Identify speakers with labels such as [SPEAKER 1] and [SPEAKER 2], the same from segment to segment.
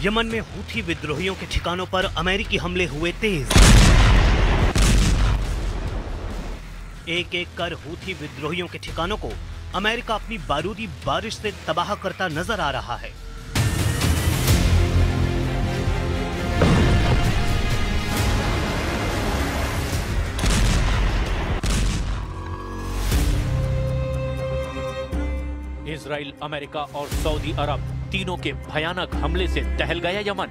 [SPEAKER 1] Yemen में Houthi विद्रोहियों के ठिकानों पर अमेरिकी हमले हुए तेज। एक एक कर हूथी विद्रोहियों के ठिकानों को अमेरिका अपनी बारूदी बारिश से तबाह करता नजर आ रहा है।
[SPEAKER 2] इजराइल, अमेरिका और सऊदी अरब तीनों के भयानक हमले से दहल गया यमन।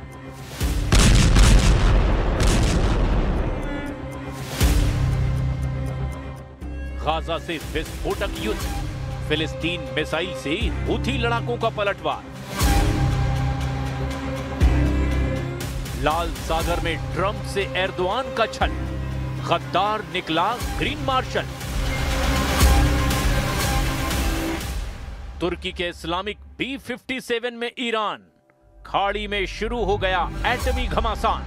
[SPEAKER 2] गाजा से विस्फोटक युद्ध, फिलिस्तीन मिसाइल से हूथी लड़ाकों का पलटवार। लाल सागर में ट्रंप से एर्दोआन का छल, गद्दार निकला ग्रीन मार्शल। तुर्की के इस्लामिक B-57 में ईरान, खाड़ी में शुरू हो गया एटमी घमासान।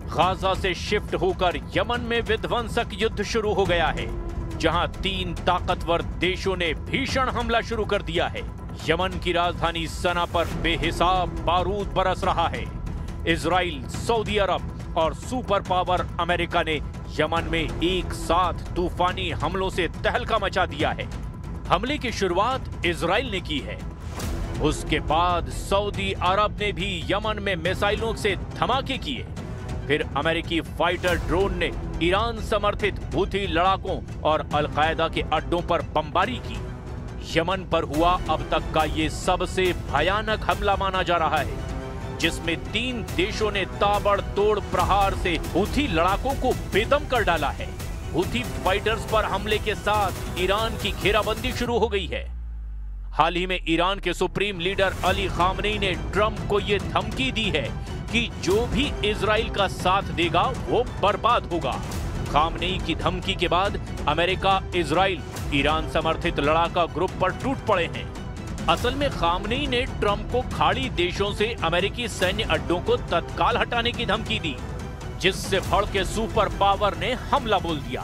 [SPEAKER 2] गाजा से शिफ्ट होकर यमन में विध्वंसक युद्ध शुरू हो गया है, जहां 3 ताकतवर देशों ने भीषण हमला शुरू कर दिया है। यमन की राजधानी सना पर बेहिसाब बारूद बरस रहा है। इजराइल, सऊदी अरब और सुपर पावर अमेरिका ने यमन में एक साथ तूफानी हमलों से तहलका मचा दिया है। हमले की शुरुआत इजराइल ने की है, उसके बाद सऊदी अरब ने भी यमन में मिसाइलों से धमाके किए। फिर अमेरिकी फाइटर ड्रोन ने ईरान समर्थित हूथी लड़ाकों और अलकायदा के अड्डों पर बमबारी की। यमन पर हुआ अब तक का ये सबसे भयानक हमला माना जा रहा है, जिसमें 3 देशों ने ताबड़तोड़ प्रहार से हूथी लड़ाकों को बेदम कर डाला है। हूथी फाइटर्स पर हमले के साथ ईरान की घेराबंदी शुरू हो गई है। हाल ही में ईरान के सुप्रीम लीडर अली खामनेई ने ट्रंप को यह धमकी दी है कि जो भी इजराइल का साथ देगा वो बर्बाद होगा। खामनेई की धमकी के बाद अमेरिका, इजराइल, ईरान समर्थित लड़ाका ग्रुप पर टूट पड़े हैं। असल में खामनेई ने ट्रंप को खाड़ी देशों से अमेरिकी सैन्य अड्डों को तत्काल हटाने की धमकी दी, जिससे भड़के सुपर पावर ने हमला बोल दिया।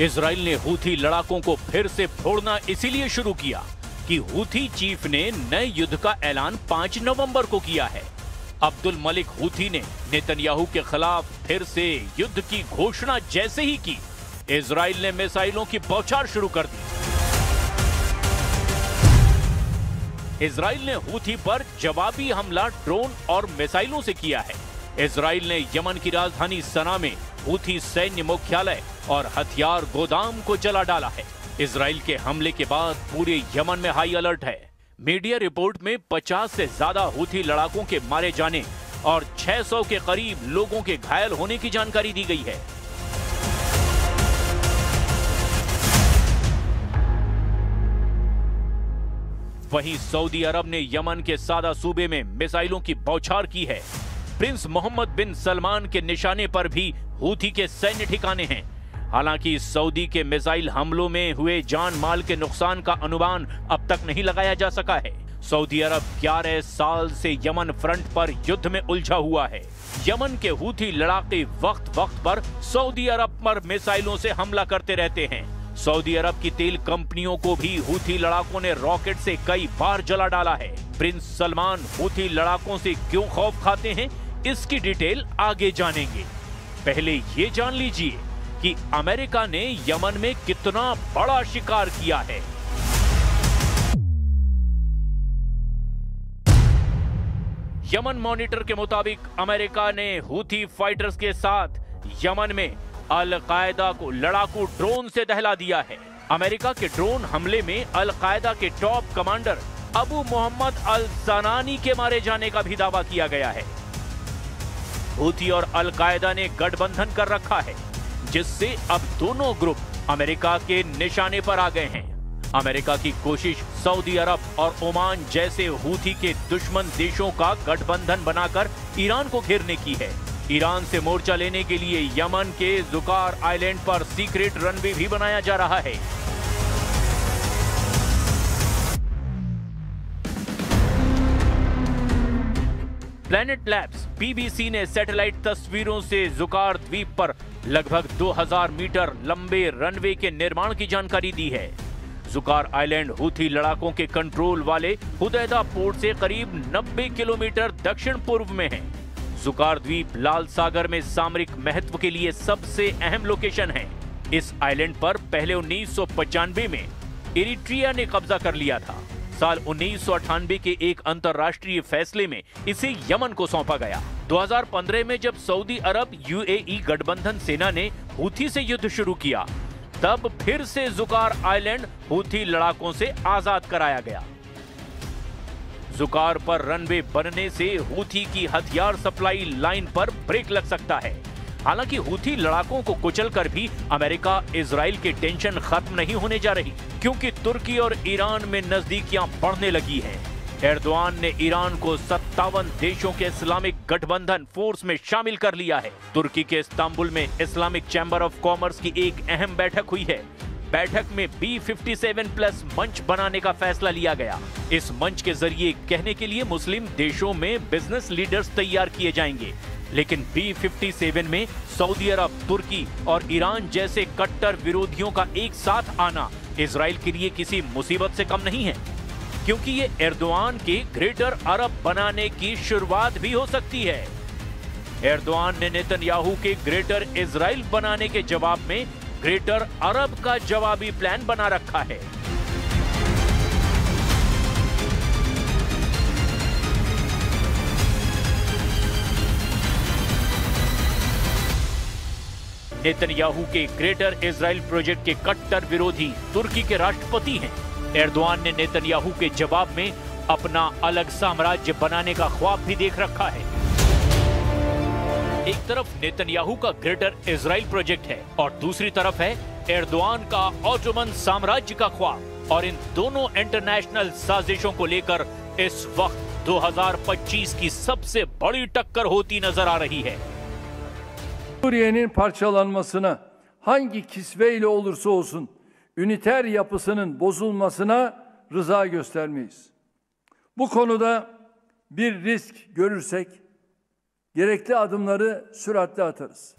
[SPEAKER 2] इजराइल ने हूथी लड़ाकों को फिर से फोड़ना इसीलिए शुरू किया कि हूथी चीफ ने नए युद्ध का ऐलान 5 नवंबर को किया है। अब्दुल मलिक हूथी ने नेतन्याहू के खिलाफ फिर से युद्ध की घोषणा जैसे ही की, इजराइल ने मिसाइलों की बौछार शुरू कर दी। इजराइल ने हूथी पर जवाबी हमला ड्रोन और मिसाइलों से किया है। इजराइल ने यमन की राजधानी सना में हूथी सैन्य मुख्यालय और हथियार गोदाम को जला डाला है। इजराइल के हमले के बाद पूरे यमन में हाई अलर्ट है। मीडिया रिपोर्ट में 50 से ज्यादा हूथी लड़ाकों के मारे जाने और 600 के करीब लोगों के घायल होने की जानकारी दी गई है। वहीं सऊदी अरब ने यमन के सादा सूबे में मिसाइलों की बौछार की है। प्रिंस मोहम्मद बिन सलमान के निशाने पर भी हूथी के सैन्य ठिकाने हैं। हालांकि सऊदी के मिसाइल हमलों में हुए जान माल के नुकसान का अनुमान अब तक नहीं लगाया जा सका है। सऊदी अरब 11 साल से यमन फ्रंट पर युद्ध में उलझा हुआ है। यमन के हूथी लड़ाके वक्त वक्त पर सऊदी अरब पर मिसाइलों से हमला करते रहते हैं। सऊदी अरब की तेल कंपनियों को भी हूथी लड़ाकों ने रॉकेट से कई बार जला डाला है। प्रिंस सलमान हूथी लड़ाकों से क्यों खौफ खाते हैं, इसकी डिटेल आगे जानेंगे। पहले ये जान लीजिए कि अमेरिका ने यमन में कितना बड़ा शिकार किया है। यमन मॉनिटर के मुताबिक अमेरिका ने हूथी फाइटर्स के साथ यमन में अल कायदा को लड़ाकू ड्रोन से दहला दिया है। अमेरिका के ड्रोन हमले में अल कायदा के टॉप कमांडर अबू मोहम्मद अल सनानी के मारे जाने का भी दावा किया गया है। हूथी और अल कायदा ने गठबंधन कर रखा है, जिससे अब दोनों ग्रुप अमेरिका के निशाने पर आ गए हैं। अमेरिका की कोशिश सऊदी अरब और ओमान जैसे हूथी के दुश्मन देशों का गठबंधन बनाकर ईरान को घेरने की है। ईरान से मोर्चा लेने के लिए यमन के जुकार आइलैंड पर सीक्रेट रनवे भी बनाया जा रहा है। प्लैनेट लैब्स बीबीसी ने सैटेलाइट तस्वीरों से जुकार द्वीप पर लगभग 2000 मीटर लंबे रनवे के निर्माण की जानकारी दी है। जुकार आइलैंड हूथी लड़ाकों के कंट्रोल वाले हुदैदा पोर्ट से करीब 90 किलोमीटर दक्षिण पूर्व में है। जुकार द्वीप लाल सागर में सामरिक महत्व के लिए सबसे अहम लोकेशन है। इस आइलैंड पर पहले 1995 में इरिट्रिया ने कब्जा कर लिया था। साल 1998 के एक अंतर्राष्ट्रीय फैसले में इसे यमन को सौंपा गया। 2015 में जब सऊदी अरब यूएई गठबंधन सेना ने हूथी से युद्ध शुरू किया, तब फिर से जुकार आइलैंड हूथी लड़ाकों से आजाद कराया गया। जुकार पर रनवे बनने से हूथी की हथियार सप्लाई लाइन पर ब्रेक लग सकता है। हालांकि हूथी लड़ाकों को कुचलकर भी अमेरिका इजराइल की टेंशन खत्म नहीं होने जा रही, क्योंकि तुर्की और ईरान में नजदीकियां बढ़ने लगी हैं। एर्दोआन ने ईरान को 57 देशों के इस्लामिक गठबंधन फोर्स में शामिल कर लिया है। तुर्की के इस्तांबुल में इस्लामिक चैम्बर ऑफ कॉमर्स की एक अहम बैठक हुई है। बैठक में B57+ मंच बनाने का फैसला लिया गया। इस मंच के जरिए कहने के लिए मुस्लिम देशों में बिजनेस लीडर्स तैयार किए जाएंगे, लेकिन B57 में सऊदी अरब, तुर्की और ईरान जैसे कट्टर विरोधियों का एक साथ आना इजराइल के लिए किसी मुसीबत से कम नहीं है, क्योंकि ये एर्दोआन के ग्रेटर अरब बनाने की शुरुआत भी हो सकती है। एर्दोआन ने नेतन्याहू के ग्रेटर इजराइल बनाने के जवाब में ग्रेटर अरब का जवाबी प्लान बना रखा है। नेतन्याहू के ग्रेटर इजराइल प्रोजेक्ट के कट्टर विरोधी तुर्की के राष्ट्रपति हैं। एर्दोआन ने नेतन्याहू के जवाब में अपना अलग साम्राज्य बनाने का ख्वाब भी देख रखा है। एक तरफ नेतन्याहू का ग्रेटर इजराइल प्रोजेक्ट है और दूसरी तरफ है एर्दोआन का ऑटोमन साम्राज्य का ख्वाब, और इन दोनों इंटरनेशनल साजिशों को लेकर इस वक्त 2025 की सबसे बड़ी टक्कर होती नजर आ रही है।
[SPEAKER 3] Suriye'nin parçalanmasına hangi kisveyle olursa olsun üniter yapısının bozulmasına rıza göstermeyiz. Bu konuda bir risk görürsek gerekli adımları süratle atarız.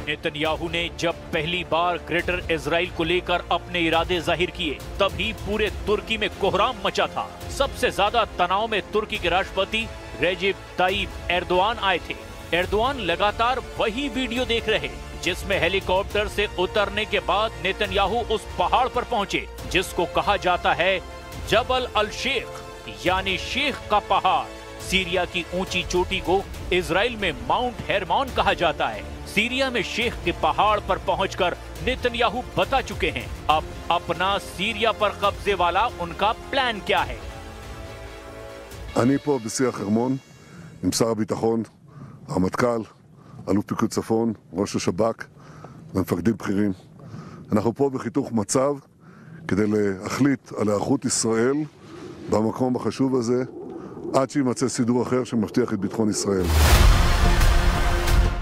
[SPEAKER 2] Netanyahu ने जब पहली बार ग्रेटर इजराइल को लेकर अपने इरादे जाहिर किए, तभी पूरे तुर्की में कोहराम मचा था। सबसे ज्यादा तनाव में तुर्की के राष्ट्रपति रेजिप ताइप एर्दोआन आए थे। एर्दोआन लगातार वही वीडियो देख रहे जिसमें हेलीकॉप्टर से उतरने के बाद नेतन्याहू उस पहाड़ पर पहुंचे जिसको कहा जाता है जबल अल शेख, यानी शेख का पहाड़। सीरिया की ऊंची चोटी को इजराइल में माउंट हेरमोन कहा जाता है। सीरिया में शेख के पहाड़ पर पहुंचकर नेतन्याहू बता चुके हैं अब अपना सीरिया पर कब्जे वाला उनका प्लान क्या है।
[SPEAKER 4] אני פה בשיח חרמון עם שר הביטחון, הרמטכ"ל, אלוף פיקוד צפון, ראש השב"כ ומפקדים בכירים. אנחנו פה בחיתוך מצב כדי להחליט על היערכות ישראל במקום החשוב הזה עד שימצא סידור אחר שמבטיח את ביטחון ישראל.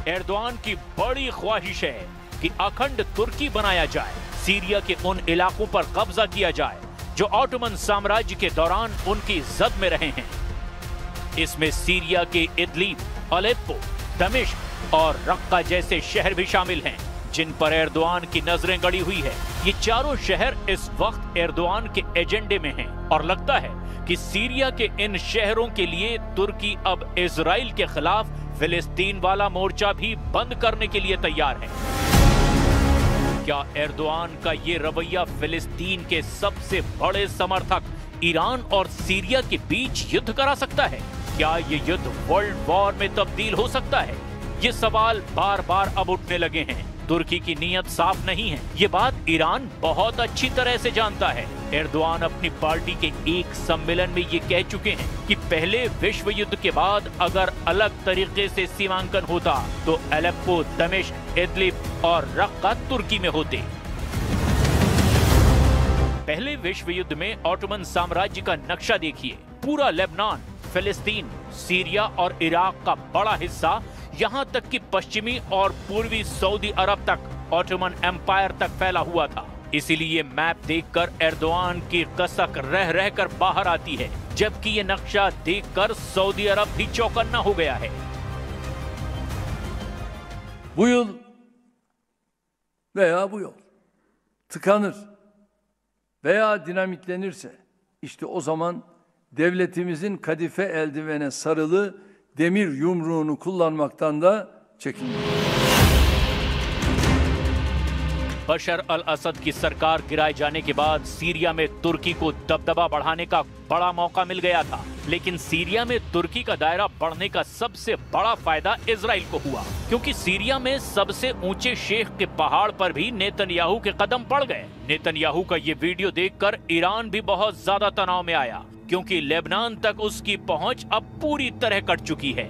[SPEAKER 2] एर्दोआन की बड़ी ख्वाहिश है कि अखंड तुर्की बनाया जाए, सीरिया के उन इलाकों पर कब्जा किया जाए जो ऑटोमन साम्राज्य के दौरान उनकी जद में रहे हैं। इसमें सीरिया के इदलिब, अलेप्पो, दमिश्क और रक्का जैसे शहर भी शामिल हैं, जिन पर एर्दोआन की नजरें गड़ी हुई है। ये चारों शहर इस वक्त एर्दोआन के एजेंडे में हैं और लगता है कि सीरिया के इन शहरों के लिए तुर्की अब इजराइल के खिलाफ फिलिस्तीन वाला मोर्चा भी बंद करने के लिए तैयार है। क्या एर्दोआन का ये रवैया फिलिस्तीन के सबसे बड़े समर्थक ईरान और सीरिया के बीच युद्ध करा सकता है? क्या ये युद्ध वर्ल्ड वॉर में तब्दील हो सकता है? ये सवाल बार बार अब उठने लगे हैं। तुर्की की नीयत साफ नहीं है, ये बात ईरान बहुत अच्छी तरह से जानता है। एर्दोआन अपनी पार्टी के एक सम्मेलन में ये कह चुके हैं कि पहले विश्व युद्ध के बाद अगर अलग तरीके से सीमांकन होता तो अलेप्पो, दमिश्क, इदलिब और रक्का तुर्की में होते। पहले विश्व युद्ध में ऑटोमन साम्राज्य का नक्शा देखिए। पूरा लेबनान, फिलिस्तीन, सीरिया और इराक का बड़ा हिस्सा, यहाँ तक कि पश्चिमी और पूर्वी सऊदी अरब तक ऑटोमन एम्पायर तक फैला हुआ था। इसीलिए मैप देखकर एर्दोआन की कसक रह रहकर बाहर आती है, जबकि ये नक्शा देखकर सऊदी अरब भी चौकन्ना हो गया है।
[SPEAKER 3] Bu yıl veya bu yol tıkanır veya dinamitlenirse işte o zaman devletimizin kadife eldivene sarılı demir yumruğunu kullanmaktan da çekinmeyin.
[SPEAKER 2] बशर अल असद की सरकार गिराए जाने के बाद सीरिया में तुर्की को दबदबा बढ़ाने का बड़ा मौका मिल गया था, लेकिन सीरिया में तुर्की का दायरा बढ़ने का सबसे बड़ा फायदा इजराइल को हुआ, क्योंकि सीरिया में सबसे ऊंचे शेख के पहाड़ पर भी नेतन्याहू के कदम पड़ गए। नेतन्याहू का ये वीडियो देखकर ईरान भी बहुत ज्यादा तनाव में आया, क्योंकि लेबनान तक उसकी पहुंच अब पूरी तरह कट चुकी है।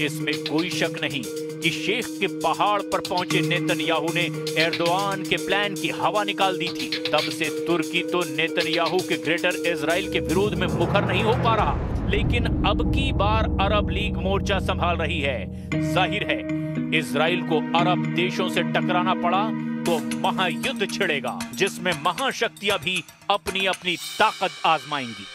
[SPEAKER 2] इसमें कोई शक नहीं कि शेख के पहाड़ पर पहुंचे नेतन्याहू ने एर्दोआन के प्लान की हवा निकाल दी थी। तब से तुर्की तो नेतन्याहू के ग्रेटर इजराइल के विरोध में मुखर नहीं हो पा रहा, लेकिन अब की बार अरब लीग मोर्चा संभाल रही है। जाहिर है इजराइल को अरब देशों से टकराना पड़ा तो महायुद्ध छिड़ेगा, जिसमें महाशक्तियां भी अपनी अपनी ताकत आजमाएंगी।